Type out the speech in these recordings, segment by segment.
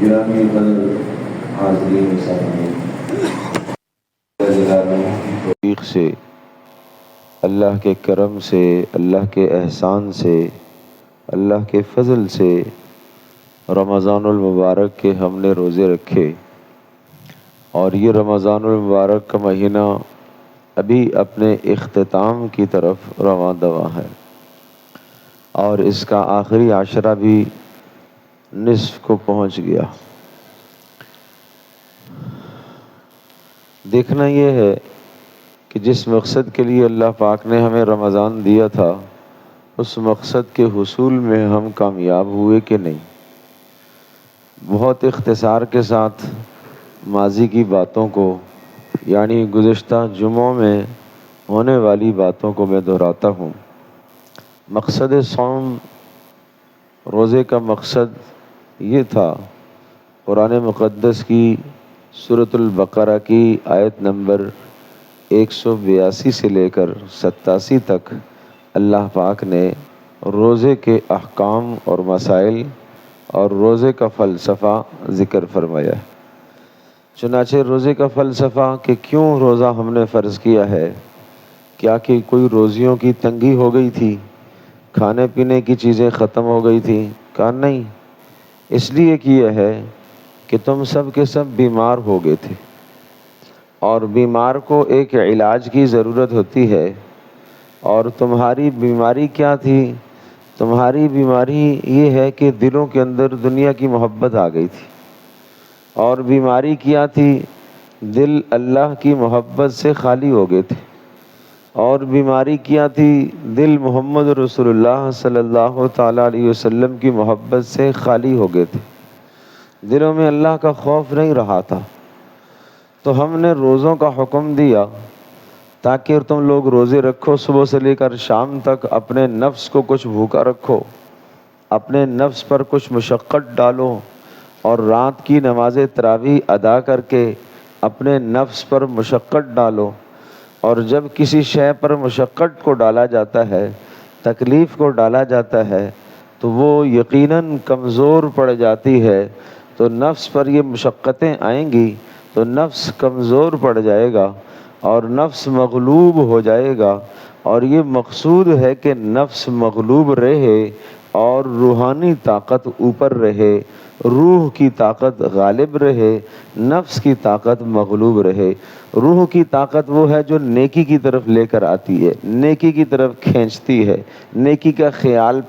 گرامی قدر حاضرین سامعین، توفیق سے، اللہ کے کرم سے، اللہ کے احسان سے، اللہ کے فضل سے رمضان المبارک کے ہم نے روزے رکھے، اور یہ رمضان المبارک کا مہینہ ابھی اپنے اختتام کی طرف رواں دواں ہے، اور اس کا آخری عشرہ بھی نصف کو پہنچ گیا۔ دیکھنا یہ ہے کہ جس مقصد کے لیے اللہ پاک نے ہمیں رمضان دیا تھا، اس مقصد کے حصول میں ہم کامیاب ہوئے کہ نہیں۔ بہت اختصار کے ساتھ ماضی کی باتوں کو، یعنی گزشتہ جمعوں میں ہونے والی باتوں کو میں دہراتا ہوں۔ مقصد صوم، روزے کا مقصد یہ تھا، قرآن مقدس کی سورۃ البقرہ کی آیت نمبر 182 سے لے کر 87 تک اللہ پاک نے روزے کے احکام اور مسائل اور روزے کا فلسفہ ذکر فرمایا ہے۔ چنانچہ روزے کا فلسفہ کہ کیوں روزہ ہم نے فرض کیا ہے، کیا کہ کوئی روزیوں کی تنگی ہو گئی تھی، کھانے پینے کی چیزیں ختم ہو گئی تھی؟ کہا نہیں، اس لیے کیا ہے کہ تم سب کے سب بیمار ہو گئے تھے، اور بیمار کو ایک علاج کی ضرورت ہوتی ہے، اور تمہاری بیماری کیا تھی؟ تمہاری بیماری یہ ہے کہ دلوں کے اندر دنیا کی محبت آ گئی تھی، اور بیماری کیا تھی؟ دل اللہ کی محبت سے خالی ہو گئے تھے، اور بیماری کیا تھی؟ دل محمد رسول اللہ صلی اللہ تعالیٰ علیہ وسلم کی محبت سے خالی ہو گئے تھے، دلوں میں اللہ کا خوف نہیں رہا تھا۔ تو ہم نے روزوں کا حکم دیا تاکہ تم لوگ روزے رکھو، صبح سے لے کر شام تک اپنے نفس کو کچھ بھوکا رکھو، اپنے نفس پر کچھ مشقت ڈالو، اور رات کی نماز تراویح ادا کر کے اپنے نفس پر مشقت ڈالو۔ اور جب کسی شے پر مشقت کو ڈالا جاتا ہے، تکلیف کو ڈالا جاتا ہے، تو وہ یقیناً کمزور پڑ جاتی ہے۔ تو نفس پر یہ مشقتیں آئیں گی تو نفس کمزور پڑ جائے گا اور نفس مغلوب ہو جائے گا، اور یہ مقصود ہے کہ نفس مغلوب رہے اور روحانی طاقت اوپر رہے، روح کی طاقت غالب رہے، نفس کی طاقت مغلوب رہے۔ روح کی طاقت وہ ہے جو نیکی کی طرف لے کر آتی ہے، نیکی کی طرف کھینچتی ہے، نیکی کا خیال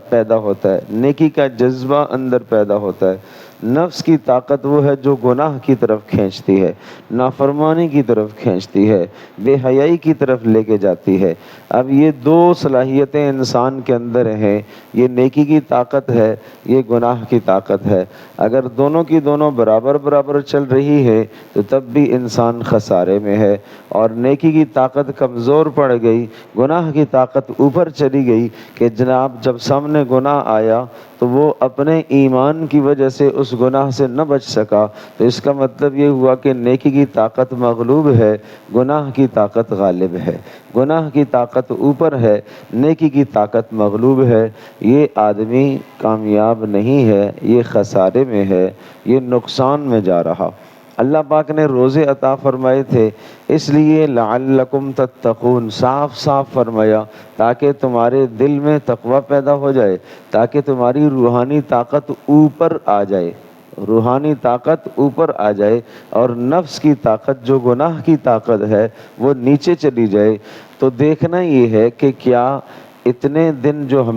پیدا ہوتا ہے، نیکی کا جذبہ اندر پیدا ہوتا ہے۔ نفس کی طاقت وہ ہے جو گناہ کی طرف کھینچتی ہے، نافرمانی کی طرف کھینچتی ہے، بے حیائی کی طرف لے کے جاتی ہے۔ اب یہ دو صلاحیتیں انسان کے اندر ہیں، یہ نیکی کی طاقت ہے، یہ گناہ کی طاقت ہے۔ اگر دونوں کی دونوں برابر برابر چل رہی ہے تو تب بھی انسان خسارے میں ہے، اور نیکی کی طاقت کمزور پڑ گئی، گناہ کی طاقت اوپر چلی گئی کہ جناب جب سامنے گناہ آیا تو وہ اپنے ایمان کی وجہ سے اس گناہ سے نہ بچ سکا، تو اس کا مطلب یہ ہوا کہ نیکی کی طاقت مغلوب ہے، گناہ کی طاقت غالب ہے، گناہ کی طاقت اوپر ہے، نیکی کی طاقت مغلوب ہے۔ یہ آدمی کامیاب نہیں ہے، یہ خسارے میں ہے، یہ نقصان میں جا رہا۔ اللہ پاک نے روزے عطا فرمائے تھے، اس لیے لعلکم تتقون صاف صاف فرمایا تاکہ تمہارے دل میں تقوی پیدا ہو جائے، تاکہ تمہاری روحانی طاقت اوپر آ جائے، روحانی طاقت اوپر آ جائے، اور نفس کی طاقت جو گناہ کی طاقت ہے وہ نیچے چلی جائے۔ تو دیکھنا یہ ہے کہ کیا اتنے دن جو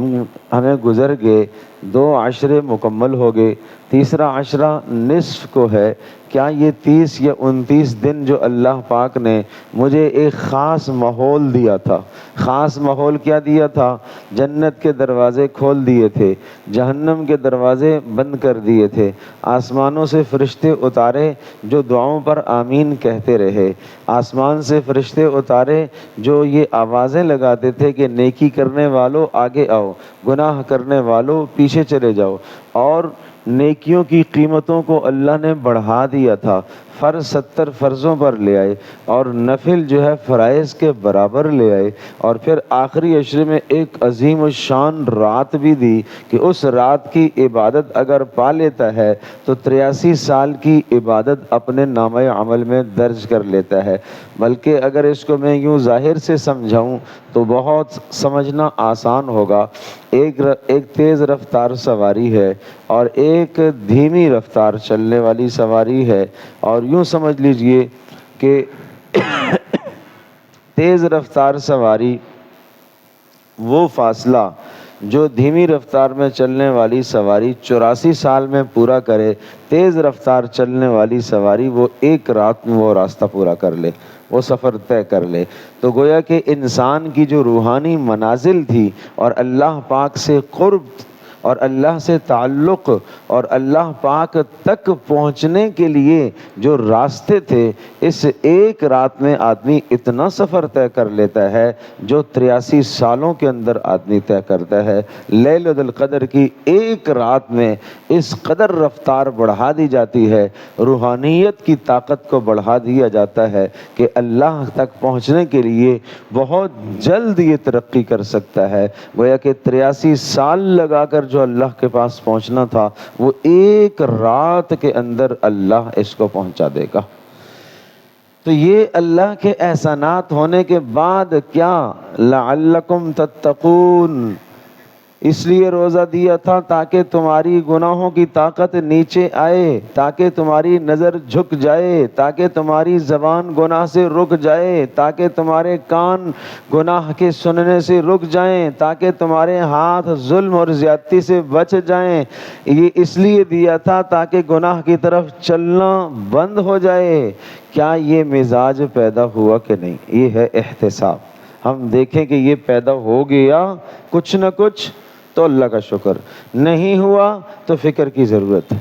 ہمیں گزر گئے، 2 عشرے مکمل ہو گئے، تیسرا عشرہ نصف کو ہے، کیا یہ 30 یا 29 دن جو اللہ پاک نے مجھے ایک خاص ماحول دیا تھا، خاص ماحول کیا دیا تھا؟ جنت کے دروازے کھول دیے تھے، جہنم کے دروازے بند کر دیے تھے، آسمانوں سے فرشتے اتارے جو دعاؤں پر آمین کہتے رہے، آسمان سے فرشتے اتارے جو یہ آوازیں لگاتے تھے کہ نیکی کرنے والوں آگے آؤ، گناہ کرنے والوں پیچھے چلے جاؤ، اور نیکیوں کی قیمتوں کو اللہ نے بڑھا دیا تھا۔ فرض 70 فرضوں پر لے آئے اور نفل جو ہے فرائض کے برابر لے آئے، اور پھر آخری عشرے میں ایک عظیم الشان رات بھی دی کہ اس رات کی عبادت اگر پا لیتا ہے تو 83 سال کی عبادت اپنے نامہ عمل میں درج کر لیتا ہے۔ بلکہ اگر اس کو میں یوں ظاہر سے سمجھاؤں تو بہت سمجھنا آسان ہوگا۔ ایک تیز رفتار سواری ہے اور ایک دھیمی رفتار چلنے والی سواری ہے، اور یوں سمجھ لیجئے کہ تیز رفتار سواری وہ فاصلہ جو دھیمی رفتار میں چلنے والی سواری 84 سال میں پورا کرے، تیز رفتار چلنے والی سواری وہ ایک رات میں وہ راستہ پورا کر لے، وہ سفر طے کر لے۔ تو گویا کہ انسان کی جو روحانی منازل تھی اور اللہ پاک سے قرب اور اللہ سے تعلق اور اللہ پاک تک پہنچنے کے لیے جو راستے تھے، اس ایک رات میں آدمی اتنا سفر طے کر لیتا ہے جو 83 سالوں کے اندر آدمی طے کرتا ہے۔ لیلۃ القدر کی ایک رات میں اس قدر رفتار بڑھا دی جاتی ہے، روحانیت کی طاقت کو بڑھا دیا جاتا ہے کہ اللہ تک پہنچنے کے لیے بہت جلد یہ ترقی کر سکتا ہے۔ گویا کہ 83 سال لگا کر جو اللہ کے پاس پہنچنا تھا وہ ایک رات کے اندر اللہ اس کو پہنچا دے گا۔ تو یہ اللہ کے احسانات ہونے کے بعد کیا لعلکم تتقون، اس لیے روزہ دیا تھا تاکہ تمہاری گناہوں کی طاقت نیچے آئے، تاکہ تمہاری نظر جھک جائے، تاکہ تمہاری زبان گناہ سے رک جائے، تاکہ تمہارے کان گناہ کے سننے سے رک جائیں، تاکہ تمہارے ہاتھ ظلم اور زیادتی سے بچ جائیں۔ یہ اس لیے دیا تھا تاکہ گناہ کی طرف چلنا بند ہو جائے۔ کیا یہ مزاج پیدا ہوا کہ نہیں؟ یہ ہے احتساب۔ ہم دیکھیں کہ یہ پیدا ہو گیا کچھ نہ کچھ تو اللہ کا شکر، نہیں ہوا تو فکر کی ضرورت ہے۔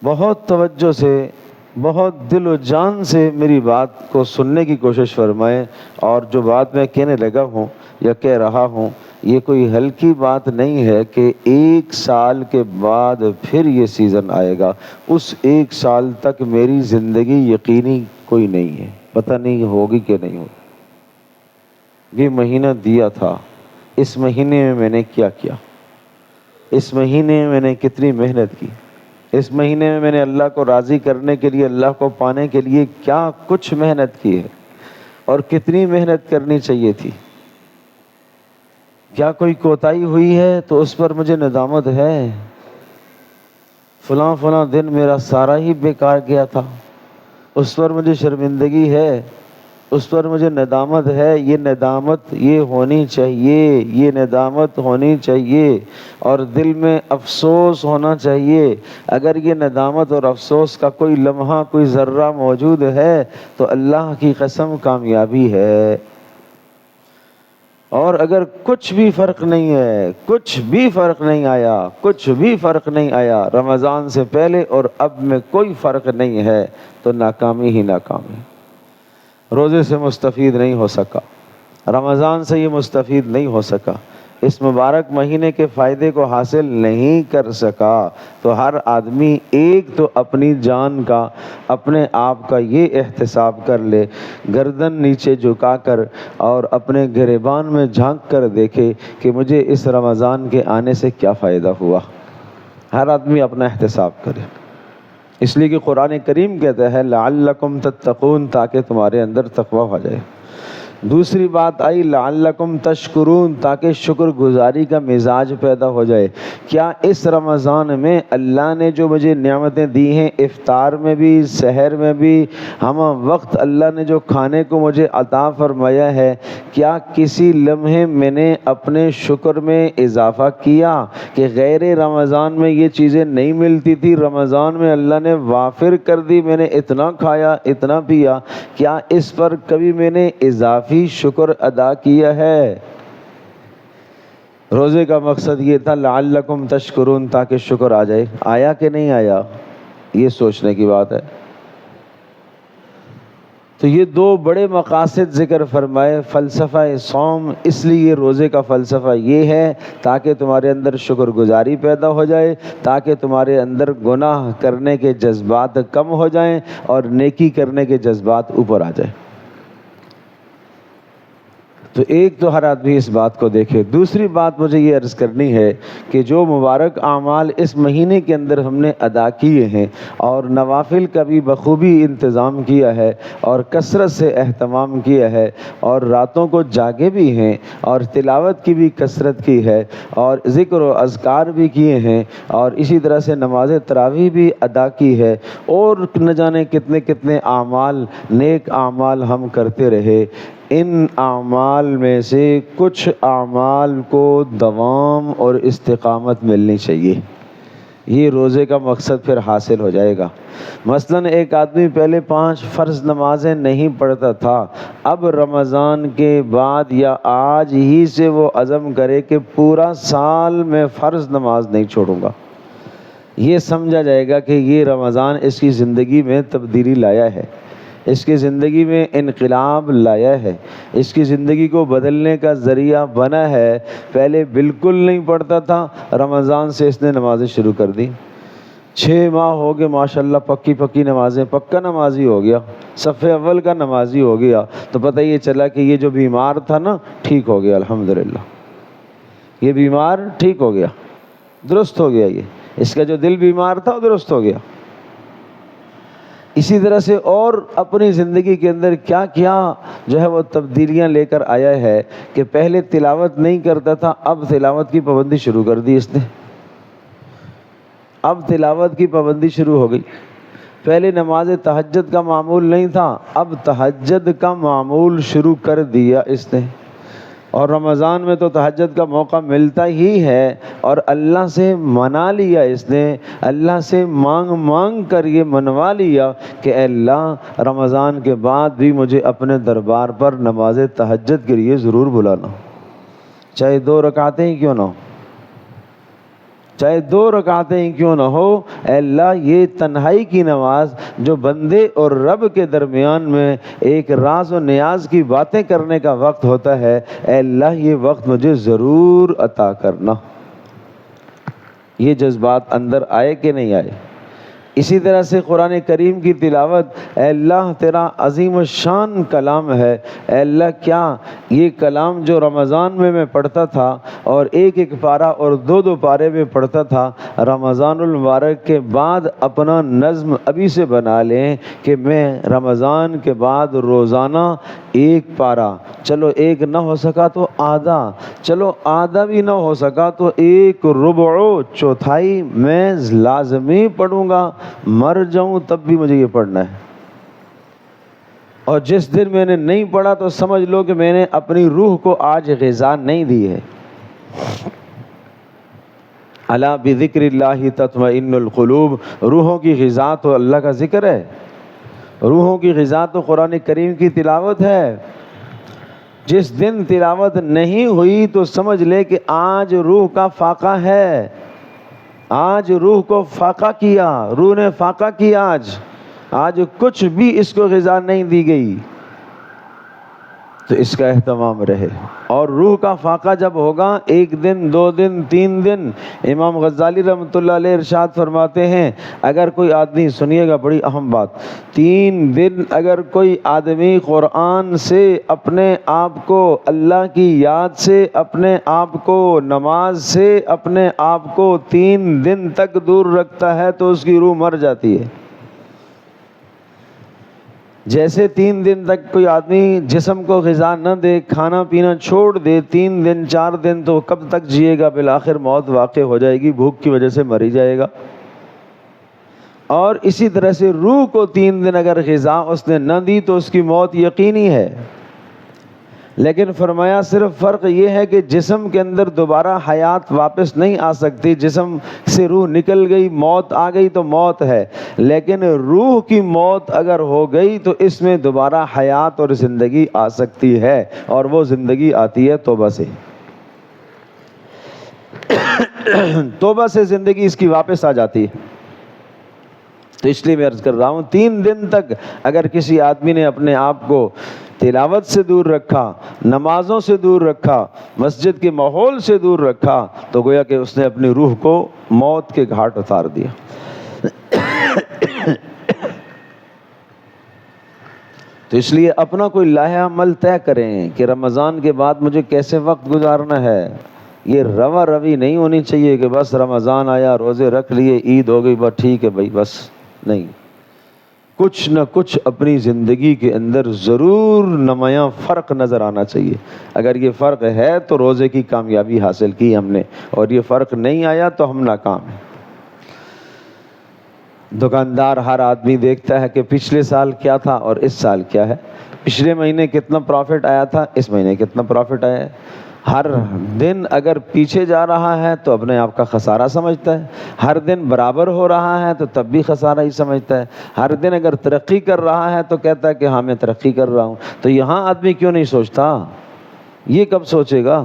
بہت توجہ سے، بہت دل و جان سے میری بات کو سننے کی کوشش فرمائیں، اور جو بات میں کہنے لگا ہوں یا کہہ رہا ہوں یہ کوئی ہلکی بات نہیں ہے کہ 1 سال کے بعد پھر یہ سیزن آئے گا۔ اس 1 سال تک میری زندگی یقینی کوئی نہیں ہے، پتہ نہیں ہوگی کہ نہیں ہوگی۔ یہ مہینہ دیا تھا، اس مہینے میں میں نے کیا کیا، اس مہینے میں میں نے کتنی محنت کی، اس مہینے میں میں نے اللہ کو راضی کرنے کے لیے، اللہ کو پانے کے لیے کیا کچھ محنت کی ہے، اور کتنی محنت کرنی چاہیے تھی۔ کیا کوئی کوتاہی ہوئی ہے تو اس پر مجھے ندامت ہے، فلاں دن میرا سارا ہی بیکار گیا تھا، اس پر مجھے شرمندگی ہے، اس پر مجھے ندامت ہے۔ یہ ندامت یہ ہونی چاہیے، یہ ندامت ہونی چاہیے، اور دل میں افسوس ہونا چاہیے۔ اگر یہ ندامت اور افسوس کا کوئی لمحہ، کوئی ذرہ موجود ہے تو اللہ کی قسم کامیابی ہے۔ اور اگر کچھ بھی فرق نہیں ہے، کچھ بھی فرق نہیں آیا، کچھ بھی فرق نہیں آیا، رمضان سے پہلے اور اب میں کوئی فرق نہیں ہے، تو ناکامی ہی ناکامی۔ روزے سے مستفید نہیں ہو سکا، رمضان سے یہ مستفید نہیں ہو سکا، اس مبارک مہینے کے فائدے کو حاصل نہیں کر سکا، تو ہر آدمی ایک تو اپنی جان کا، اپنے آپ کا یہ احتساب کر لے، گردن نیچے جھکا کر اور اپنے گریبان میں جھانک کر دیکھے کہ مجھے اس رمضان کے آنے سے کیا فائدہ ہوا۔ ہر آدمی اپنا احتساب کرے، اس لیے کہ قرآن کریم کہتا ہے لعلکم تتقون، تاکہ تمہارے اندر تقویٰ ہو جائے۔ دوسری بات آئی لعلکم تشکرون، تاکہ شکر گزاری کا مزاج پیدا ہو جائے۔ کیا اس رمضان میں اللہ نے جو مجھے نعمتیں دی ہیں، افطار میں بھی، سحر میں بھی، ہم وقت اللہ نے جو کھانے کو مجھے عطا فرمایا ہے، کیا کسی لمحے میں نے اپنے شکر میں اضافہ کیا کہ غیر رمضان میں یہ چیزیں نہیں ملتی تھی، رمضان میں اللہ نے وافر کر دی، میں نے اتنا کھایا، اتنا پیا، کیا اس پر کبھی میں نے اضافی شکر ادا کیا ہے؟ روزے کا مقصد یہ تھا لعلکم تشکرون، تاکہ شکر آ جائے۔ آیا کہ نہیں آیا؟ یہ سوچنے کی بات ہے۔ تو یہ دو بڑے مقاصد ذکر فرمائے فلسفہ صوم، اس لیے روزے کا فلسفہ یہ ہے تاکہ تمہارے اندر شکر گزاری پیدا ہو جائے، تاکہ تمہارے اندر گناہ کرنے کے جذبات کم ہو جائیں اور نیکی کرنے کے جذبات اوپر آ جائیں۔ تو ایک تو ہر آدمی اس بات کو دیکھے۔ دوسری بات مجھے یہ عرض کرنی ہے کہ جو مبارک اعمال اس مہینے کے اندر ہم نے ادا کیے ہیں اور نوافل کا بھی بخوبی انتظام کیا ہے اور کثرت سے اہتمام کیا ہے اور راتوں کو جاگے بھی ہیں اور تلاوت کی بھی کثرت کی ہے اور ذکر و اذکار بھی کیے ہیں اور اسی طرح سے نماز تراویح بھی ادا کی ہے اور نہ جانے کتنے کتنے اعمال، نیک اعمال ہم کرتے رہے، ان اعمال میں سے کچھ اعمال کو دوام اور استقامت ملنی چاہیے، یہ روزے کا مقصد پھر حاصل ہو جائے گا۔ مثلاً ایک آدمی پہلے 5 فرض نمازیں نہیں پڑھتا تھا، اب رمضان کے بعد یا آج ہی سے وہ عزم کرے کہ پورا سال میں فرض نماز نہیں چھوڑوں گا، یہ سمجھا جائے گا کہ یہ رمضان اس کی زندگی میں تبدیلی لایا ہے، اس کی زندگی میں انقلاب لایا ہے، اس کی زندگی کو بدلنے کا ذریعہ بنا ہے۔ پہلے بالکل نہیں پڑھتا تھا، رمضان سے اس نے نمازیں شروع کر دی، 6 ماہ ہو گئے ماشاءاللہ پکی نمازیں، پکا نمازی ہو گیا، صف اول کا نمازی ہو گیا، تو پتہ یہ چلا کہ یہ جو بیمار تھا نا ٹھیک ہو گیا، الحمدللہ یہ بیمار ٹھیک ہو گیا، درست ہو گیا، یہ اس کا جو دل بیمار تھا وہ درست ہو گیا۔ اسی طرح سے اور اپنی زندگی کے اندر کیا کیا جو ہے وہ تبدیلیاں لے کر آیا ہے کہ پہلے تلاوت نہیں کرتا تھا، اب تلاوت کی پابندی شروع کر دی اس نے، اب تلاوت کی پابندی شروع ہو گئی۔ پہلے نماز تہجد کا معمول نہیں تھا، اب تہجد کا معمول شروع کر دیا اس نے، اور رمضان میں تو تہجد کا موقع ملتا ہی ہے اور اللہ سے منا لیا اس نے، اللہ سے مانگ کر یہ منوا لیا کہ اے اللہ رمضان کے بعد بھی مجھے اپنے دربار پر نماز تہجد کے لیے ضرور بلانا، چاہے 2 رکعتیں ہی کیوں نہ ہو، چاہے 2 رکعتیں ہی کیوں نہ ہو، اے اللہ یہ تنہائی کی نماز جو بندے اور رب کے درمیان میں ایک راز و نیاز کی باتیں کرنے کا وقت ہوتا ہے، اے اللہ یہ وقت مجھے ضرور عطا کرنا۔ یہ جذبات اندر آئے کہ نہیں آئے؟ اسی طرح سے قرآن کریم کی تلاوت، اے اللہ تیرا عظیم الشان کلام ہے، اے اللہ کیا یہ کلام جو رمضان میں پڑھتا تھا اور 1 پارہ اور 2 پارے میں پڑھتا تھا، رمضان المبارک کے بعد اپنا نظم ابھی سے بنا لیں کہ میں رمضان کے بعد روزانہ 1 پارہ، چلو 1 نہ ہو سکا تو آدھا، چلو آدھا بھی نہ ہو سکا تو 1 ربع چوتھائی میں لازمی پڑھوں گا، مر جاؤں تب بھی مجھے یہ پڑھنا ہے۔ اور جس دن میں نے نہیں پڑھا تو سمجھ لو کہ میں نے اپنی روح کو آج غذا نہیں دی ہے۔ الا بذکر اللہ تطمئن القلوب، روحوں کی غذا تو اللہ کا ذکر ہے، روحوں کی غذا تو قرآن کریم کی تلاوت ہے۔ جس دن تلاوت نہیں ہوئی تو سمجھ لے کہ آج روح کا فاقہ ہے، آج روح کو فاقہ کیا، روح نے فاقہ کیا، آج کچھ بھی اس کو غذا نہیں دی گئی، تو اس کا اہتمام رہے۔ اور روح کا فاقہ جب ہوگا 1 دن 2 دن 3 دن، امام غزالی رحمۃ اللہ علیہ ارشاد فرماتے ہیں اگر کوئی آدمی، سنیے گا بڑی اہم بات، 3 دن اگر کوئی آدمی قرآن سے اپنے آپ کو، اللہ کی یاد سے اپنے آپ کو، نماز سے اپنے آپ کو 3 دن تک دور رکھتا ہے تو اس کی روح مر جاتی ہے۔ جیسے 3 دن تک کوئی آدمی جسم کو غذا نہ دے، کھانا پینا چھوڑ دے 3 دن 4 دن، تو کب تک جیے گا؟ بالآخر موت واقع ہو جائے گی، بھوک کی وجہ سے مر ہی جائے گا۔ اور اسی طرح سے روح کو 3 دن اگر غذا اس نے نہ دی تو اس کی موت یقینی ہے۔ لیکن فرمایا صرف فرق یہ ہے کہ جسم کے اندر دوبارہ حیات واپس نہیں آ سکتی، جسم سے روح نکل گئی، موت آ گئی تو موت ہے، لیکن روح کی موت اگر ہو گئی تو اس میں دوبارہ حیات اور زندگی آ سکتی ہے، اور وہ زندگی آتی ہے توبہ سے۔ توبہ سے زندگی اس کی واپس آ جاتی ہے۔ تو اس لیے میں عرض کر رہا ہوں 3 دن تک اگر کسی آدمی نے اپنے آپ کو تلاوت سے دور رکھا، نمازوں سے دور رکھا، مسجد کے ماحول سے دور رکھا، تو گویا کہ اس نے اپنی روح کو موت کے گھاٹ اتار دیا۔ تو اس لیے اپنا کوئی لائحہ عمل طے کریں کہ رمضان کے بعد مجھے کیسے وقت گزارنا ہے۔ یہ روا روی نہیں ہونی چاہیے کہ بس رمضان آیا، روزے رکھ لیے، عید ہو گئی، بس ٹھیک ہے بھائی، بس نہیں، کچھ نہ کچھ اپنی زندگی کے اندر ضرور نمایاں فرق نظر آنا چاہیے۔ اگر یہ فرق ہے تو روزے کی کامیابی حاصل کی ہم نے، اور یہ فرق نہیں آیا تو ہم ناکام ہیں۔ دکاندار ہر آدمی دیکھتا ہے کہ پچھلے سال کیا تھا اور اس سال کیا ہے، پچھلے مہینے کتنا پروفٹ آیا تھا، اس مہینے کتنا پروفٹ آیا ہے۔ ہر دن اگر پیچھے جا رہا ہے تو اپنے آپ کا خسارہ سمجھتا ہے، ہر دن برابر ہو رہا ہے تو تب بھی خسارہ ہی سمجھتا ہے، ہر دن اگر ترقی کر رہا ہے تو کہتا ہے کہ ہاں میں ترقی کر رہا ہوں۔ تو یہاں آدمی کیوں نہیں سوچتا؟ یہ کب سوچے گا؟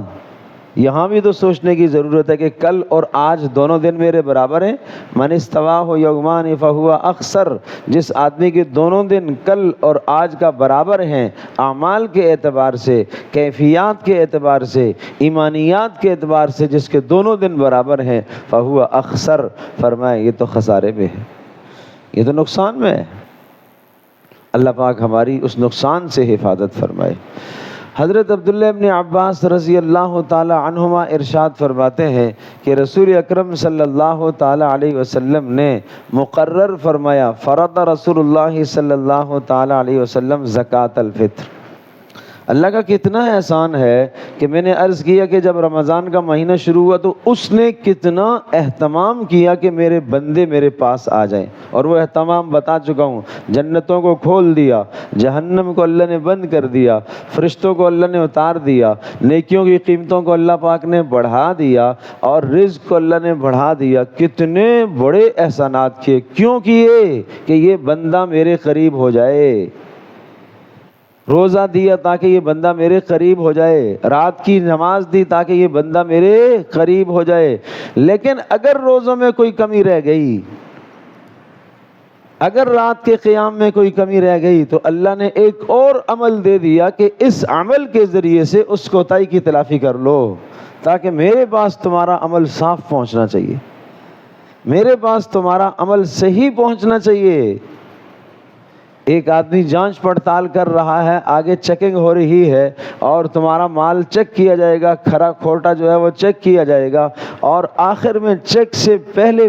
یہاں بھی تو سوچنے کی ضرورت ہے کہ کل اور آج دونوں دن میرے برابر ہیں۔ من استواہ یومان فہو اخسر، جس آدمی کے دونوں دن کل اور آج کا برابر ہیں، اعمال کے اعتبار سے، کیفیات کے اعتبار سے، ایمانیات کے اعتبار سے، جس کے دونوں دن برابر ہیں، فہو اخسر، فرمائے یہ تو خسارے میں ہے، یہ تو نقصان میں ہے۔ اللہ پاک ہماری اس نقصان سے حفاظت فرمائے۔ حضرت عبداللہ ابن عباس رضی اللہ تعالی عنہما ارشاد فرماتے ہیں کہ رسول اکرم صلی اللہ تعالی علیہ وسلم نے مقرر فرمایا، فرض رسول اللہ صلی اللہ تعالی علیہ وسلم زکوٰۃ الفطر۔ اللہ کا کتنا احسان ہے کہ میں نے عرض کیا کہ جب رمضان کا مہینہ شروع ہوا تو اس نے کتنا اہتمام کیا کہ میرے بندے میرے پاس آ جائیں، اور وہ اہتمام بتا چکا ہوں۔ جنتوں کو کھول دیا، جہنم کو اللہ نے بند کر دیا، فرشتوں کو اللہ نے اتار دیا، نیکیوں کی قیمتوں کو اللہ پاک نے بڑھا دیا، اور رزق کو اللہ نے بڑھا دیا۔ کتنے بڑے احسانات کیے، کیوں کیے؟ کہ یہ بندہ میرے قریب ہو جائے۔ روزہ دیا تاکہ یہ بندہ میرے قریب ہو جائے، رات کی نماز دی تاکہ یہ بندہ میرے قریب ہو جائے۔ لیکن اگر روزوں میں کوئی کمی رہ گئی، اگر رات کے قیام میں کوئی کمی رہ گئی، تو اللہ نے ایک اور عمل دے دیا کہ اس عمل کے ذریعے سے اس کوتاہی کی تلافی کر لو، تاکہ میرے پاس تمہارا عمل صاف پہنچنا چاہیے، میرے پاس تمہارا عمل صحیح پہنچنا چاہیے۔ ایک آدمی جانچ پڑتال کر رہا ہے، آگے چیکنگ ہو رہی ہے، اور تمہارا مال چیک کیا جائے گا، کھرا کھوٹا جو ہے وہ چیک کیا جائے گا، اور آخر میں چیک سے پہلے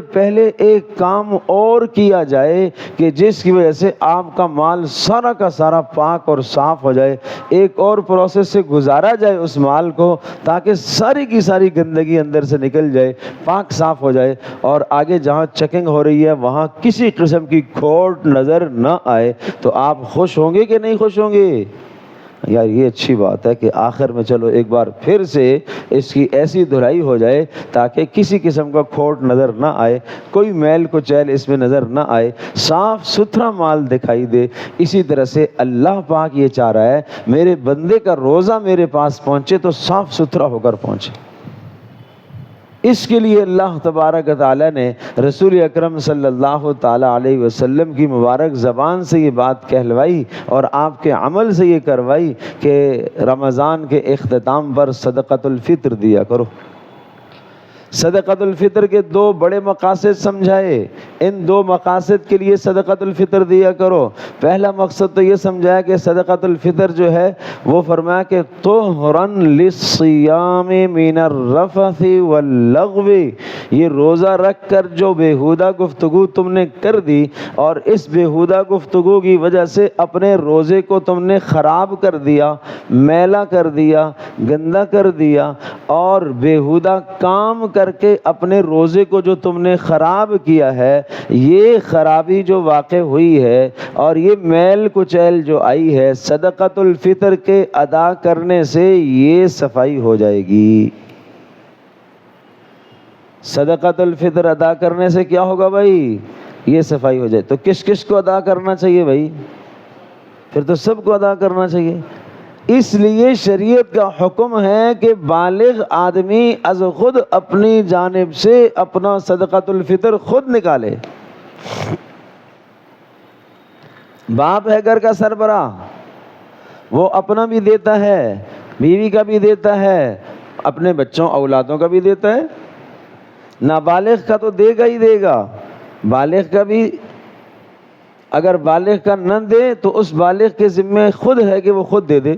ایک کام اور کیا جائے کہ جس کی وجہ سے آپ کا مال سارا کا سارا پاک اور صاف ہو جائے، ایک اور پروسیس سے گزارا جائے اس مال کو تاکہ ساری کی ساری گندگی اندر سے نکل جائے، پاک صاف ہو جائے، اور آگے جہاں چیکنگ ہو رہی ہے وہاں کسی قسم کی کھوٹ نظر نہ آئے، تو آپ خوش ہوں گے کہ نہیں خوش ہوں گے؟ یار یہ اچھی بات ہے کہ آخر میں چلو ایک بار پھر سے اس کی ایسی دھلائی ہو جائے تاکہ کسی قسم کا کھوٹ نظر نہ آئے، کوئی میل کچیل اس میں نظر نہ آئے، صاف ستھرا مال دکھائی دے۔ اسی طرح سے اللہ پاک یہ چاہ رہا ہے میرے بندے کا روزہ میرے پاس پہنچے تو صاف ستھرا ہو کر پہنچے۔ اس کے لیے اللہ تبارک تعالیٰ نے رسول اکرم صلی اللہ تعالیٰ علیہ وسلم کی مبارک زبان سے یہ بات کہلوائی اور آپ کے عمل سے یہ کروائی کہ رمضان کے اختتام پر صدقۃ الفطر دیا کرو۔ صدقۃ الفطر کے 2 بڑے مقاصد سمجھائے، ان 2 مقاصد کے لیے صدقۃ الفطر دیا کرو۔ پہلا مقصد تو یہ سمجھایا کہ صدقۃ الفطر جو ہے وہ فرمایا کہ طہرن للصیام من الرفث واللغو، یہ روزہ رکھ کر جو بیہودہ گفتگو تم نے کر دی اور اس بیہودہ گفتگو کی وجہ سے اپنے روزے کو تم نے خراب کر دیا، میلا کر دیا، گندا کر دیا، اور بیہودہ کام کر کے اپنے روزے کو جو تم نے خراب کیا ہے، یہ خرابی جو واقع ہوئی ہے اور یہ میل کچیل جو آئی ہے، صدقۃ الفطر کے ادا کرنے سے یہ صفائی ہو جائے گی۔ صدقۃ الفطر ادا کرنے سے کیا ہوگا بھائی؟ یہ صفائی ہو جائے۔ تو کس کس کو ادا کرنا چاہیے بھائی؟ پھر تو سب کو ادا کرنا چاہیے۔ اس لیے شریعت کا حکم ہے کہ بالغ آدمی از خود اپنی جانب سے اپنا صدقۃ الفطر خود نکالے۔ باپ ہے گھر کا سربراہ، وہ اپنا بھی دیتا ہے، بیوی کا بھی دیتا ہے، اپنے بچوں اولادوں کا بھی دیتا ہے، نابالغ کا تو دے گا ہی دے گا، بالغ کا بھی اگر بالغ کا نہ دے تو اس بالغ کے ذمہ خود ہے کہ وہ خود دے دے۔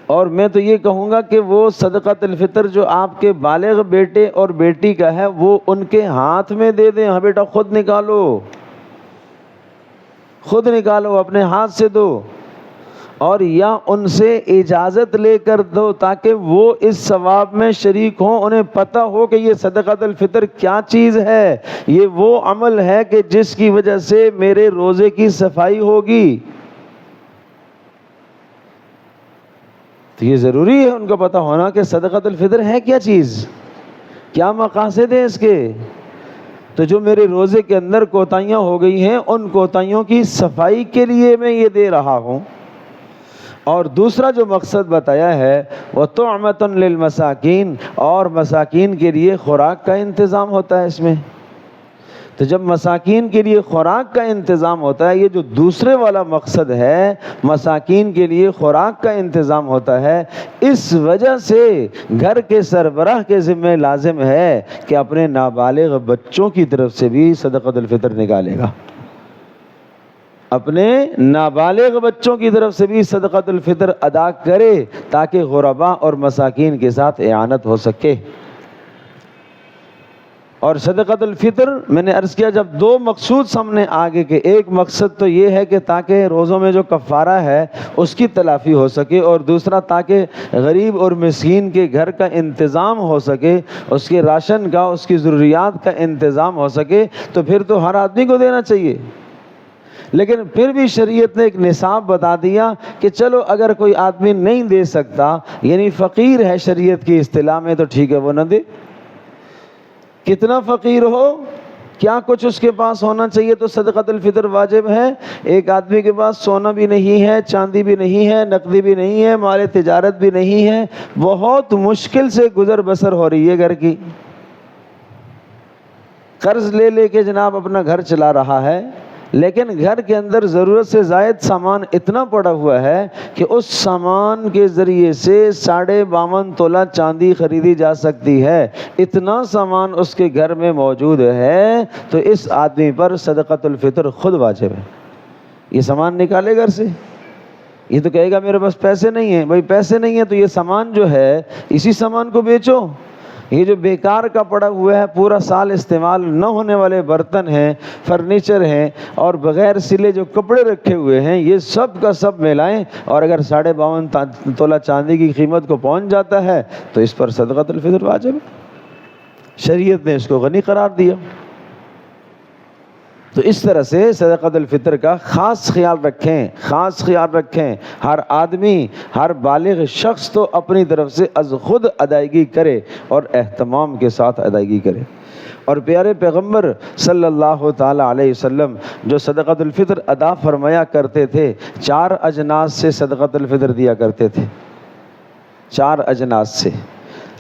اور میں تو یہ کہوں گا کہ وہ صدقۃ الفطر جو آپ کے بالغ بیٹے اور بیٹی کا ہے وہ ان کے ہاتھ میں دے دیں، ہاں بیٹا خود نکالو، خود نکالو، اپنے ہاتھ سے دو، اور یا ان سے اجازت لے کر دو تاکہ وہ اس ثواب میں شریک ہوں، انہیں پتہ ہو کہ یہ صدقۃ الفطر کیا چیز ہے، یہ وہ عمل ہے کہ جس کی وجہ سے میرے روزے کی صفائی ہوگی۔ تو یہ ضروری ہے ان کو پتہ ہونا کہ صدقۃ الفطر ہے کیا چیز، کیا مقاصد ہیں اس کے۔ تو جو میرے روزے کے اندر کوتاہیاں ہو گئی ہیں ان کوتاہیوں کی صفائی کے لیے میں یہ دے رہا ہوں۔ اور دوسرا جو مقصد بتایا ہے وہ طعمۃ للمساکین، اور مساکین کے لیے خوراک کا انتظام ہوتا ہے اس میں۔ تو جب مساکین کے لیے خوراک کا انتظام ہوتا ہے، یہ جو دوسرے والا مقصد ہے مساکین کے لیے خوراک کا انتظام ہوتا ہے، اس وجہ سے گھر کے سربراہ کے ذمہ لازم ہے کہ اپنے نابالغ بچوں کی طرف سے بھی صدقۃ الفطر نکالے گا، اپنے نابالغ بچوں کی طرف سے بھی صدقۃ الفطر ادا کرے تاکہ غرباء اور مساکین کے ساتھ اعانت ہو سکے۔ اور صدقۃ الفطر میں نے عرض کیا جب دو مقصود سامنے آگے کے، ایک مقصد تو یہ ہے کہ تاکہ روزوں میں جو کفارہ ہے اس کی تلافی ہو سکے، اور دوسرا تاکہ غریب اور مسکین کے گھر کا انتظام ہو سکے، اس کے راشن کا، اس کی ضروریات کا انتظام ہو سکے، تو پھر تو ہر آدمی کو دینا چاہیے۔ لیکن پھر بھی شریعت نے ایک نصاب بتا دیا کہ چلو اگر کوئی آدمی نہیں دے سکتا، یعنی فقیر ہے شریعت کی اصطلاح میں، تو ٹھیک ہے وہ نہ دے۔ کتنا فقیر ہو، کیا کچھ اس کے پاس ہونا چاہیے تو صدقۃ الفطر واجب ہے۔ ایک آدمی کے پاس سونا بھی نہیں ہے، چاندی بھی نہیں ہے، نقدی بھی نہیں ہے، مال تجارت بھی نہیں ہے، بہت مشکل سے گزر بسر ہو رہی ہے گھر کی، قرض لے لے کے جناب اپنا گھر چلا رہا ہے، لیکن گھر کے اندر ضرورت سے زائد سامان اتنا پڑا ہوا ہے کہ اس سامان کے ذریعے سے 52.5 تولہ چاندی خریدی جا سکتی ہے، اتنا سامان اس کے گھر میں موجود ہے، تو اس آدمی پر صدقۃ الفطر خود واجب ہے۔ یہ سامان نکالے گھر سے، یہ تو کہے گا میرے پاس پیسے نہیں ہیں، بھائی پیسے نہیں ہیں تو یہ سامان جو ہے اسی سامان کو بیچو۔ یہ جو بیکار کا پڑا ہوا ہے، پورا سال استعمال نہ ہونے والے برتن ہیں، فرنیچر ہیں، اور بغیر سلے جو کپڑے رکھے ہوئے ہیں، یہ سب کا سب ملائیں، اور اگر 52.5 تولہ چاندی کی قیمت کو پہنچ جاتا ہے تو اس پر صدقۃ الفطر واجب ہے۔ شریعت نے اس کو غنی قرار دیا۔ تو اس طرح سے صدقۃ الفطر کا خاص خیال رکھیں، خاص خیال رکھیں، ہر آدمی، ہر بالغ شخص تو اپنی طرف سے از خود ادائیگی کرے اور اہتمام کے ساتھ ادائیگی کرے۔ اور پیارے پیغمبر صلی اللہ تعالی علیہ وسلم جو صدقۃ الفطر ادا فرمایا کرتے تھے، 4 اجناس سے صدقۃ الفطر دیا کرتے تھے، 4 اجناس سے۔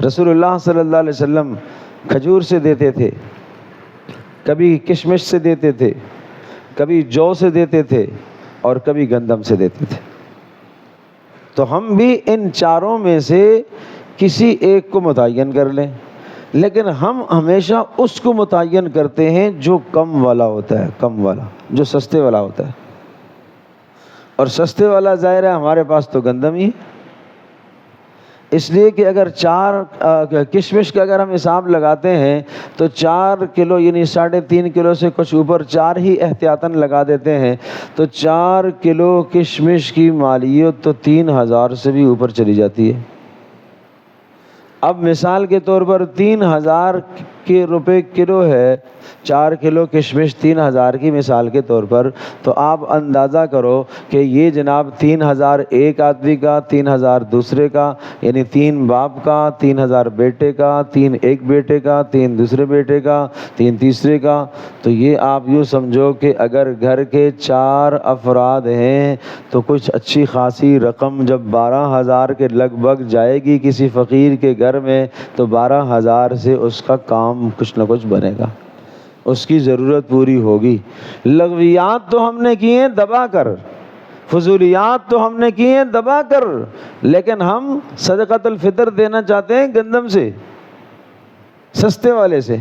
رسول اللہ صلی اللہ علیہ وسلم کھجور سے دیتے تھے، کبھی کشمش سے دیتے تھے، کبھی جو سے دیتے تھے، اور کبھی گندم سے دیتے تھے۔ تو ہم بھی ان چاروں میں سے کسی ایک کو متعین کر لیں، لیکن ہم ہمیشہ اس کو متعین کرتے ہیں جو کم والا ہوتا ہے، کم والا، جو سستے والا ہوتا ہے۔ اور سستے والا ظاہر ہے ہمارے پاس تو گندم ہی ہے، اس لیے کہ اگر 4 کشمش کا اگر ہم حساب لگاتے ہیں تو 4 کلو یعنی 3.5 کلو سے کچھ اوپر 4 ہی احتیاطاً لگا دیتے ہیں، تو 4 کلو کشمش کی مالیت تو 3000 سے بھی اوپر چلی جاتی ہے۔ اب مثال کے طور پر 3000 کے روپے کلو ہے، 4 کلو کشمش 3000 کی مثال کے طور پر، تو آپ اندازہ کرو کہ یہ جناب 3000 ایک آدمی کا، 3000 دوسرے کا، یعنی 3 باپ کا، 3000 بیٹے کا، 3 ایک بیٹے کا، 3 دوسرے بیٹے کا، 3 تیسرے کا۔ تو یہ آپ یوں سمجھو کہ اگر گھر کے 4 افراد ہیں تو کچھ اچھی خاصی رقم جب 12000 کے لگ بھگ جائے گی کسی فقیر کے گھر میں، تو 12000 سے اس کا کام کچھ نہ کچھ بنے گا۔ اس کی ضرورت پوری ہوگی۔ لغویات تو ہم نے کیے ہیں دبا کر، فضولیات تو ہم نے کیے ہیں دبا کر، لیکن ہم صدقۃ الفطر دینا چاہتے ہیں گندم سے، سستے والے سے۔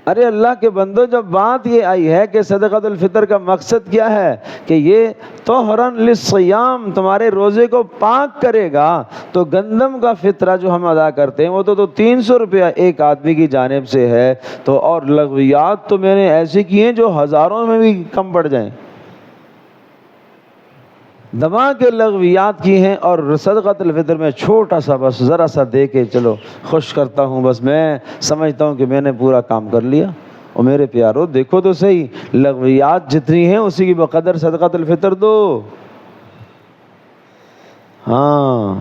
ارے اللہ کے بندو، جب بات یہ آئی ہے کہ صدقۃ الفطر کا مقصد کیا ہے کہ یہ طہراً للصیام، تمہارے روزے کو پاک کرے گا، تو گندم کا فطرہ جو ہم ادا کرتے ہیں وہ تو 300 روپیہ ایک آدمی کی جانب سے ہے، تو اور لغویات تو میں نے ایسے کیے ہیں جو ہزاروں میں بھی کم پڑ جائیں، دبا کے لغویات کی ہیں، اور صدقۃ الفطر میں چھوٹا سا بس ذرا سا دے کے چلو خوش کرتا ہوں، بس میں سمجھتا ہوں کہ میں نے پورا کام کر لیا۔ اور میرے پیارو دیکھو تو صحیح، لغویات جتنی ہیں اسی کی بقدر صدقۃ الفطر دو۔ ہاں،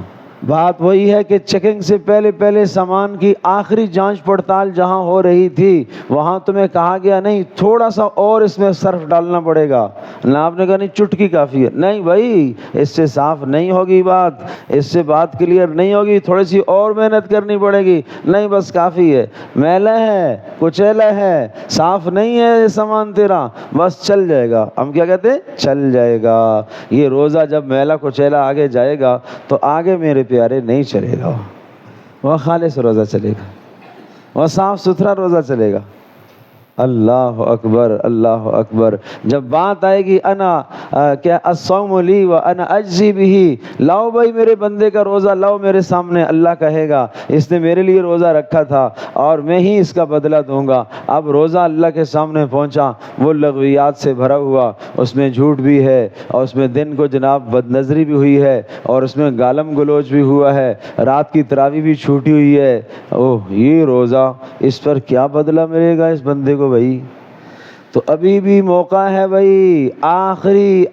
بات وہی ہے کہ چیکنگ سے پہلے سامان کی آخری جانچ پڑتال جہاں ہو رہی تھی، وہاں تمہیں کہا گیا نہیں تھوڑا سا اور اس میں صرف ڈالنا پڑے گا، نہ آپ نے کہا نہیں چٹکی کافی ہے، نہیں بھائی اس سے صاف نہیں ہوگی بات، اس سے بات کلیئر نہیں ہوگی، تھوڑی سی اور محنت کرنی پڑے گی، نہیں بس کافی ہے، میلا ہے کچیلا ہے صاف نہیں ہے یہ سامان تیرا، بس چل جائے گا۔ ہم کیا کہتے ہیں؟ چل جائے گا۔ یہ روزہ جب میلا کچیلا آگے جائے گا تو آگے میرے پیارے نہیں چلے گا، وہ خالص روزہ چلے گا، وہ صاف ستھرا روزہ چلے گا۔ اللہ اکبر، اللہ اکبر۔ جب بات آئے گی کیا الصوم لی وانا اجزی بہ، لاؤ بھائی میرے بندے کا روزہ لاؤ میرے سامنے، اللہ کہے گا اس نے میرے لیے روزہ رکھا تھا اور میں ہی اس کا بدلہ دوں گا۔ اب روزہ اللہ کے سامنے پہنچا، وہ لغویات سے بھرا ہوا، اس میں جھوٹ بھی ہے، اور اس میں دن کو جناب بد نظری بھی ہوئی ہے، اور اس میں گالم گلوچ بھی ہوا ہے، رات کی تراویح بھی چھوٹی ہوئی ہے۔ اوہ یہ روزہ، اس پر کیا بدلہ ملے گا اس بندے کو بھائی؟ تو ابھی بھی موقع ہے بھائی، آخری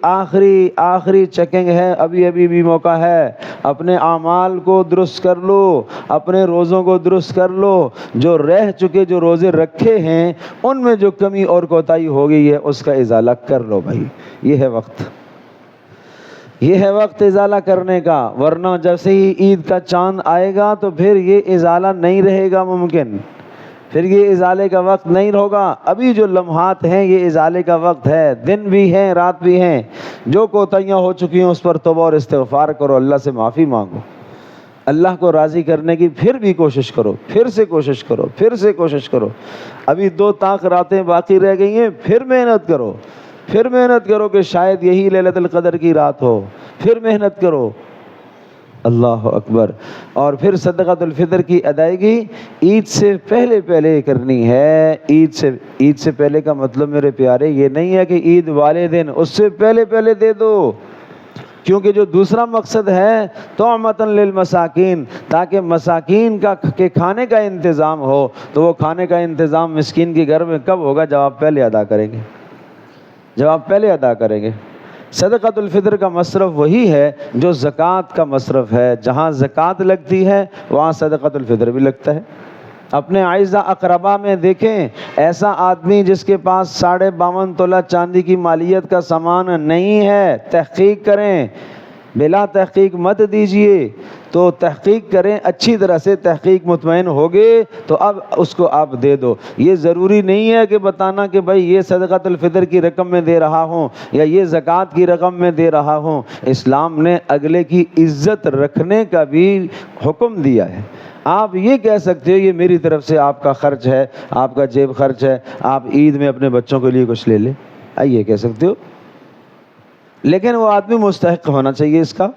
چیکنگ ہے، ابھی بھی موقع ہے۔ اپنے اعمال کو درست کر لو، اپنے روزوں کو درست کر لو، جو رہ چکے جو روزے رکھے ہیں ان میں جو کمی اور کوتاہی ہو گئی ہے اس کا ازالہ کر لو بھائی، یہ ہے وقت، یہ ہے وقت ازالہ کرنے کا، ورنہ جیسے ہی عید کا چاند آئے گا تو پھر یہ ازالہ نہیں رہے گا ممکن، پھر یہ ازالے کا وقت نہیں ہوگا۔ ابھی جو لمحات ہیں یہ ازالے کا وقت ہے، دن بھی ہیں رات بھی ہیں، جو کوتاہیاں ہو چکی ہیں اس پر توبہ اور استغفار کرو، اللہ سے معافی مانگو، اللہ کو راضی کرنے کی پھر بھی کوشش کرو، پھر سے کوشش کرو۔ ابھی 2 طاق راتیں باقی رہ گئی ہیں، پھر محنت کرو کہ شاید یہی لیلۃ القدر کی رات ہو، پھر محنت کرو۔ اللہ اکبر۔ اور پھر صدقۃ الفطر کی ادائیگی عید سے پہلے کرنی ہے۔ عید سے پہلے کا مطلب میرے پیارے یہ نہیں ہے کہ عید والے دن، اس سے پہلے دے دو، کیونکہ جو دوسرا مقصد ہے طعمۃ للمساکین، تاکہ مساکین کے کھانے کا انتظام ہو، تو وہ کھانے کا انتظام مسکین کے گھر میں کب ہوگا؟ جب آپ پہلے ادا کریں گے۔ صدقۃ الفطر کا مصرف وہی ہے جو زکوٰۃ کا مصرف ہے، جہاں زکوٰۃ لگتی ہے وہاں صدقۃ الفطر بھی لگتا ہے۔ اپنے اعزا اقربا میں دیکھیں، ایسا آدمی جس کے پاس 52.5 تولہ چاندی کی مالیت کا سامان نہیں ہے، تحقیق کریں، بلا تحقیق مت دیجئے، تو تحقیق کریں، اچھی طرح سے تحقیق، مطمئن ہوگے تو اب اس کو آپ دے دو۔ یہ ضروری نہیں ہے کہ بتانا کہ بھائی یہ صدقۃ الفطر کی رقم میں دے رہا ہوں یا یہ زکوٰۃ کی رقم میں دے رہا ہوں۔ اسلام نے اگلے کی عزت رکھنے کا بھی حکم دیا ہے۔ آپ یہ کہہ سکتے ہو یہ میری طرف سے آپ کا خرچ ہے، آپ کا جیب خرچ ہے، آپ عید میں اپنے بچوں کے لیے کچھ لے لیں، یہ کہہ سکتے ہو، لیکن وہ آدمی مستحق ہونا چاہیے، اس کا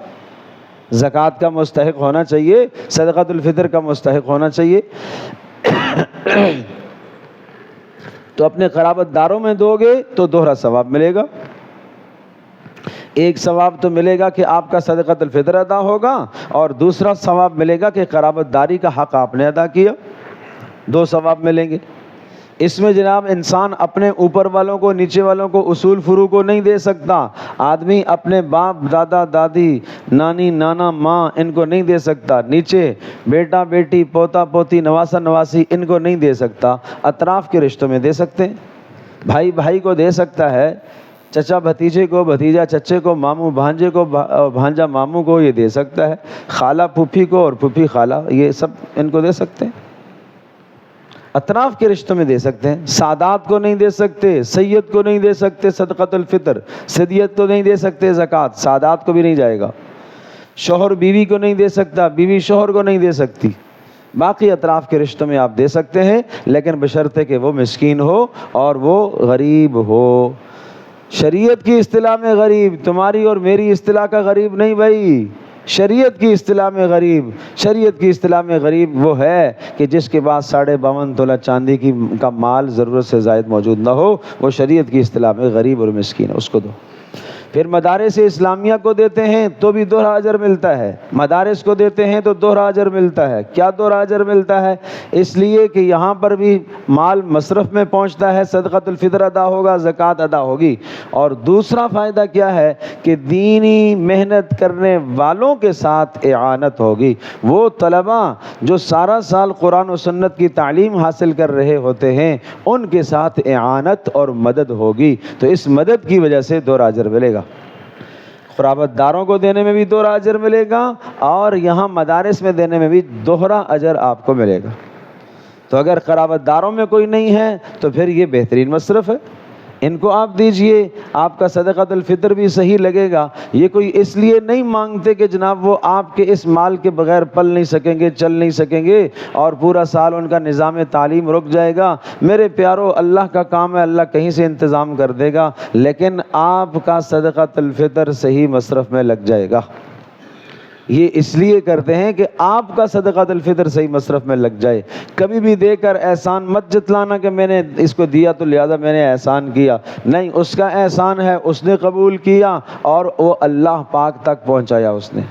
زکوٰۃ کا مستحق ہونا چاہیے، صدقۃ الفطر کا مستحق ہونا چاہیے۔ تو اپنے قرابت داروں میں دو گے تو دوہرا ثواب ملے گا۔ ایک ثواب تو ملے گا کہ آپ کا صدقۃ الفطر ادا ہوگا، اور دوسرا ثواب ملے گا کہ قرابت داری کا حق آپ نے ادا کیا، 2 ثواب ملیں گے۔ اس میں جناب انسان اپنے اوپر والوں کو، نیچے والوں کو، اصول فروع کو نہیں دے سکتا۔ آدمی اپنے باپ، دادا، دادی، نانی، نانا، ماں، ان کو نہیں دے سکتا، نیچے بیٹا، بیٹی، پوتا، پوتی، نواسا، نواسی، ان کو نہیں دے سکتا۔ اطراف کے رشتوں میں دے سکتے ہیں، بھائی بھائی کو دے سکتا ہے، چچا بھتیجے کو، بھتیجا چچے کو، ماموں بھانجے کو، بھانجا ماموں کو یہ دے سکتا ہے، خالہ پھوپھی کو اور پھوپھی خالہ، یہ سب ان کو دے سکتے ہیں۔ اطراف کے رشتوں میں دے سکتے ہیں، سادات کو نہیں دے سکتے، سید کو نہیں دے سکتے صدقۃ الفطر، سیدیت کو نہیں دے سکتے زکوٰۃ، سادات کو بھی نہیں جائے گا، شوہر بیوی کو نہیں دے سکتا، بیوی شوہر کو نہیں دے سکتی، باقی اطراف کے رشتوں میں آپ دے سکتے ہیں، لیکن بشرطے کہ وہ مسکین ہو اور وہ غریب ہو۔ شریعت کی اصطلاح میں غریب تمہاری اور میری اصطلاح کا غریب نہیں بھائی، شریعت کی اصطلاح میں غریب، شریعت کی اصطلاح میں غریب وہ ہے کہ جس کے پاس 52.5 تولہ چاندی کا مال ضرورت سے زائد موجود نہ ہو، وہ شریعت کی اصطلاح میں غریب اور مسکین ہے، اس کو دو۔ پھر مدارس اسلامیہ کو دیتے ہیں تو بھی دوہرا اجر ملتا ہے، مدارس کو دیتے ہیں تو دوہرا اجر ملتا ہے۔ کیا دوہرا اجر ملتا ہے؟ اس لیے کہ یہاں پر بھی مال مصرف میں پہنچتا ہے، صدقۃ الفطر ادا ہوگا، زکوٰۃ ادا ہوگی، اور دوسرا فائدہ کیا ہے کہ دینی محنت کرنے والوں کے ساتھ اعانت ہوگی۔ وہ طلباء جو سارا سال قرآن و سنت کی تعلیم حاصل کر رہے ہوتے ہیں، ان کے ساتھ اعانت اور مدد ہوگی، تو اس مدد کی وجہ سے دوہرا اجر ملے گا۔ قرابت داروں کو دینے میں بھی دوہرا اجر ملے گا، اور یہاں مدارس میں دینے میں بھی دوہرا اجر آپ کو ملے گا۔ تو اگر قرابت داروں میں کوئی نہیں ہے تو پھر یہ بہترین مصرف ہے، ان کو آپ دیجئے، آپ کا صدقۃ الفطر بھی صحیح لگے گا۔ یہ کوئی اس لیے نہیں مانگتے کہ جناب وہ آپ کے اس مال کے بغیر پل نہیں سکیں گے، چل نہیں سکیں گے، اور پورا سال ان کا نظام تعلیم رک جائے گا۔ میرے پیارو، اللہ کا کام ہے، اللہ کہیں سے انتظام کر دے گا، لیکن آپ کا صدقۃ الفطر صحیح مصرف میں لگ جائے گا۔ یہ اس لیے کرتے ہیں کہ آپ کا صدقۃ الفطر صحیح مصرف میں لگ جائے۔ کبھی بھی دے کر احسان مت جتلانا کہ میں نے اس کو دیا تو لہذا میں نے احسان کیا، نہیں، اس کا احسان ہے، اس نے قبول کیا اور وہ اللہ پاک تک پہنچایا اس نے۔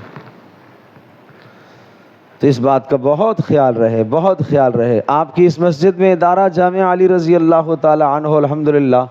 تو اس بات کا بہت خیال رہے، بہت خیال رہے۔ آپ کی اس مسجد میں ادارہ جامعہ علی رضی اللہ تعالی عنہ الحمدللہ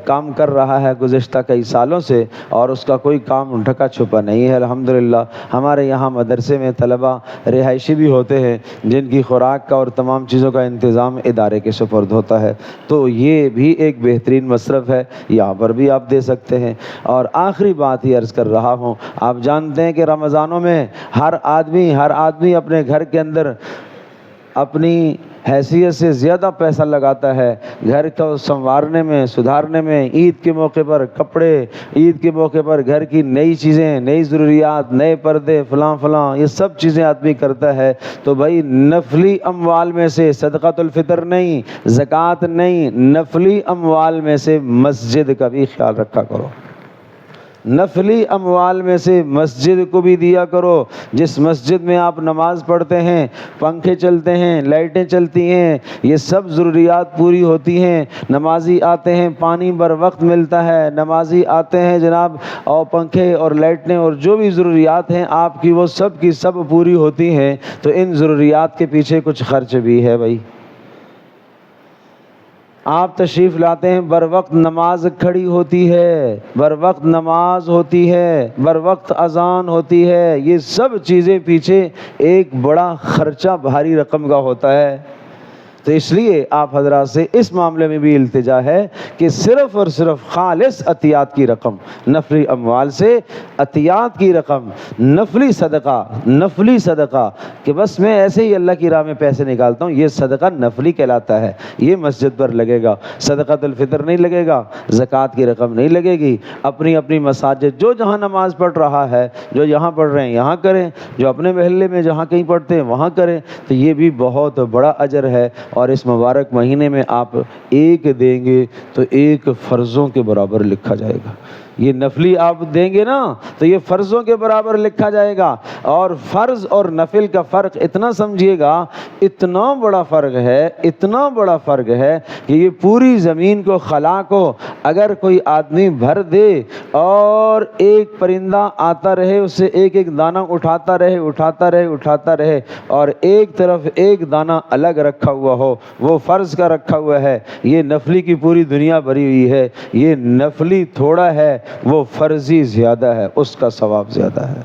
کام کر رہا ہے گزشتہ کئی سالوں سے، اور اس کا کوئی کام ڈھکا چھپا نہیں ہے الحمدللہ۔ ہمارے یہاں مدرسے میں طلباء رہائشی بھی ہوتے ہیں جن کی خوراک کا اور تمام چیزوں کا انتظام ادارے کے سپرد ہوتا ہے، تو یہ بھی ایک بہترین مصرف ہے، یہاں پر بھی آپ دے سکتے ہیں۔ اور آخری بات یہ عرض کر رہا ہوں، آپ جانتے ہیں کہ رمضانوں میں ہر آدمی اپنے گھر کے اندر اپنی حیثیت سے زیادہ پیسہ لگاتا ہے، گھر کو سنوارنے میں، سدھارنے میں، عید کے موقع پر کپڑے، عید کے موقع پر گھر کی نئی چیزیں، نئی ضروریات، نئے پردے، فلاں یہ سب چیزیں آدمی کرتا ہے۔ تو بھائی نفلی اموال میں سے صدقۃ الفطر نہیں، زکوٰۃ نہیں، نفلی اموال میں سے مسجد کا بھی خیال رکھا کرو، نفلی اموال میں سے مسجد کو بھی دیا کرو۔ جس مسجد میں آپ نماز پڑھتے ہیں، پنکھے چلتے ہیں، لائٹیں چلتی ہیں، یہ سب ضروریات پوری ہوتی ہیں، نمازی آتے ہیں، پانی بر وقت ملتا ہے، نمازی آتے ہیں جناب، اور پنکھے اور لائٹیں اور جو بھی ضروریات ہیں آپ کی وہ سب کی سب پوری ہوتی ہیں، تو ان ضروریات کے پیچھے کچھ خرچ بھی ہے بھائی۔ آپ تشریف لاتے ہیں، بر وقت نماز کھڑی ہوتی ہے، بر وقت نماز ہوتی ہے، بر وقت اذان ہوتی ہے، یہ سب چیزیں پیچھے ایک بڑا خرچہ بھاری رقم کا ہوتا ہے۔ تو اس لیے آپ حضرات سے اس معاملے میں بھی التجا ہے کہ صرف اور صرف خالص عطیات کی رقم، نفلی اموال سے عطیات کی رقم، نفلی صدقہ کہ بس میں ایسے ہی اللہ کی راہ میں پیسے نکالتا ہوں، یہ صدقہ نفلی کہلاتا ہے، یہ مسجد پر لگے گا، صدقۃ الفطر نہیں لگے گا، زکوٰۃ کی رقم نہیں لگے گی۔ اپنی اپنی مساجد جو جہاں نماز پڑھ رہا ہے، جو یہاں پڑھ رہے ہیں یہاں کریں، جو اپنے محلے میں جہاں کہیں پڑھتے ہیں وہاں کریں، تو یہ بھی بہت بڑا اجر ہے۔ اور اس مبارک مہینے میں آپ ایک دیں گے تو ایک فرضوں کے برابر لکھا جائے گا۔ یہ نفلی آپ دیں گے نا تو یہ فرضوں کے برابر لکھا جائے گا۔ اور فرض اور نفل کا فرق اتنا سمجھیے گا، اتنا بڑا فرق ہے، اتنا بڑا فرق ہے کہ یہ پوری زمین کو، خلا کو اگر کوئی آدمی بھر دے اور ایک پرندہ آتا رہے، اس سے ایک ایک دانہ اٹھاتا رہے اور ایک طرف ایک دانہ الگ رکھا ہوا ہو، وہ فرض کا رکھا ہوا ہے، یہ نفلی کی پوری دنیا بھری ہوئی ہے۔ یہ نفلی تھوڑا ہے، وہ فرضی زیادہ ہے، اس کا ثواب زیادہ ہے،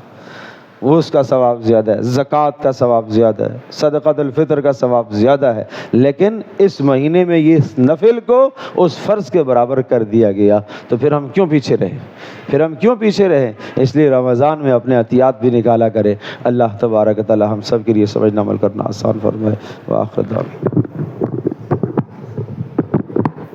اس کا ثواب زیادہ ہے، زکوٰۃ کا ثواب زیادہ ہے، صدقۃ الفطر کا ثواب زیادہ ہے، لیکن اس مہینے میں یہ نفل کو اس فرض کے برابر کر دیا گیا، تو پھر ہم کیوں پیچھے رہیں؟ اس لیے رمضان میں اپنے عطیات بھی نکالا کرے۔ اللہ تبارک و تعالی ہم سب کے لیے سمجھنا عمل کرنا آسان فرمائے۔ وآخر دعوانا